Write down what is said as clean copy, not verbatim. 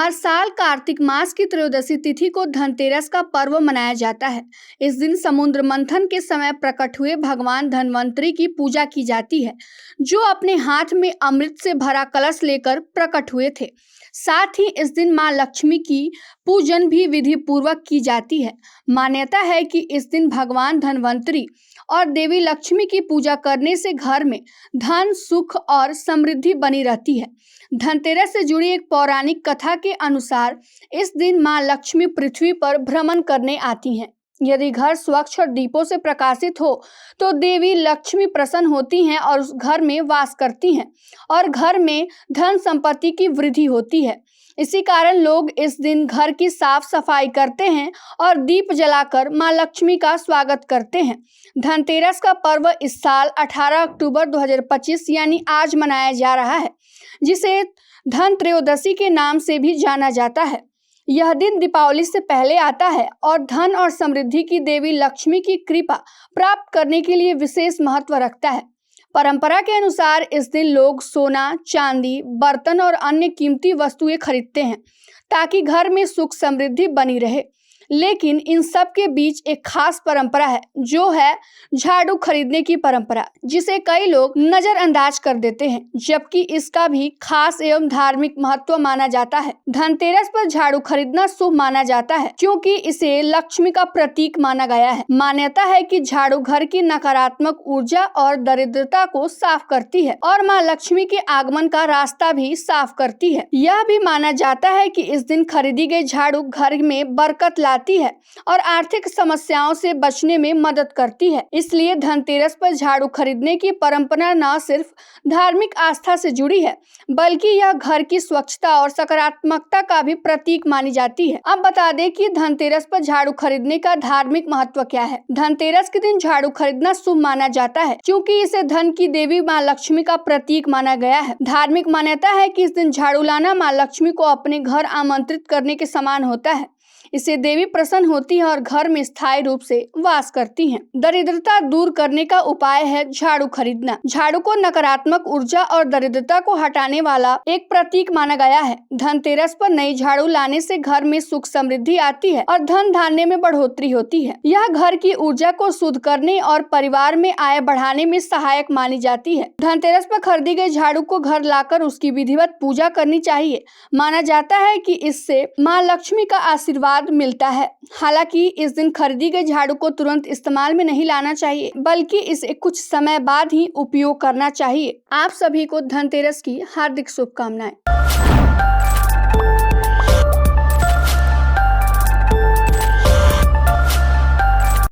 हर साल कार्तिक मास की त्रयोदशी तिथि को धनतेरस का पर्व मनाया जाता है। इस दिन समुद्र मंथन के समय प्रकट हुए भगवान धन्वंतरी की पूजा की जाती है, जो अपने हाथ में अमृत से भरा कलश लेकर प्रकट हुए थे। साथ ही इस दिन मां लक्ष्मी की पूजन भी विधि पूर्वक की जाती है। मान्यता है कि इस दिन भगवान धन्वंतरी और देवी लक्ष्मी की पूजा करने से घर में धन, सुख और समृद्धि बनी रहती है। धनतेरस से जुड़ी एक पौराणिक कथा के अनुसार इस दिन मां लक्ष्मी पृथ्वी पर भ्रमण करने आती हैं। यदि घर स्वच्छ और दीपों से प्रकाशित हो तो देवी लक्ष्मी प्रसन्न होती हैं और उस घर में वास करती हैं और घर में धन संपत्ति की वृद्धि होती है। इसी कारण लोग इस दिन घर की साफ सफाई करते हैं और दीप जलाकर मां लक्ष्मी का स्वागत करते हैं। धनतेरस का पर्व इस साल 18 अक्टूबर 2025 यानी आज मनाया जा रहा है, जिसे धन त्रयोदशी के नाम से भी जाना जाता है। यह दिन दीपावली से पहले आता है और धन और समृद्धि की देवी लक्ष्मी की कृपा प्राप्त करने के लिए विशेष महत्व रखता है। परंपरा के अनुसार इस दिन लोग सोना, चांदी, बर्तन और अन्य कीमती वस्तुएं खरीदते हैं ताकि घर में सुख समृद्धि बनी रहे। लेकिन इन सब के बीच एक खास परंपरा है, जो है झाड़ू खरीदने की परंपरा, जिसे कई लोग नजरअंदाज कर देते हैं, जबकि इसका भी खास एवं धार्मिक महत्व माना जाता है। धनतेरस पर झाड़ू खरीदना शुभ माना जाता है, क्योंकि इसे लक्ष्मी का प्रतीक माना गया है। मान्यता है कि झाड़ू घर की नकारात्मक ऊर्जा और दरिद्रता को साफ करती है और माँ लक्ष्मी के आगमन का रास्ता भी साफ करती है। यह भी माना जाता है कि इस दिन खरीदी गई झाड़ू घर में बरकत है और आर्थिक समस्याओं से बचने में मदद करती है। इसलिए धनतेरस पर झाड़ू खरीदने की परंपरा न सिर्फ धार्मिक आस्था से जुड़ी है, बल्कि यह घर की स्वच्छता और सकारात्मकता का भी प्रतीक मानी जाती है। अब बता दें कि धनतेरस पर झाड़ू खरीदने का धार्मिक महत्व क्या है। धनतेरस के दिन झाड़ू खरीदना शुभ माना जाता है, क्योंकि इसे धन की देवी माँ लक्ष्मी का प्रतीक माना गया है। धार्मिक मान्यता है कि इस दिन झाड़ू लाना माँ लक्ष्मी को अपने घर आमंत्रित करने के समान होता है। इससे देवी प्रसन्न होती है और घर में स्थायी रूप से वास करती हैं। दरिद्रता दूर करने का उपाय है झाड़ू खरीदना। झाड़ू को नकारात्मक ऊर्जा और दरिद्रता को हटाने वाला एक प्रतीक माना गया है। धनतेरस पर नई झाड़ू लाने से घर में सुख समृद्धि आती है और धन धान्य में बढ़ोतरी होती है। यह घर की ऊर्जा को शुद्ध करने और परिवार में आय बढ़ाने में सहायक मानी जाती है। धनतेरस पर खरीदी गई झाड़ू को घर लाकर उसकी विधिवत पूजा करनी चाहिए। माना जाता है कि इससे माँ लक्ष्मी का आशीर्वाद मिलता है। हालांकि इस दिन खरीदी गई झाड़ू को तुरंत इस्तेमाल में नहीं लाना चाहिए, बल्कि इसे कुछ समय बाद ही उपयोग करना चाहिए। आप सभी को धनतेरस की हार्दिक शुभकामनाएं।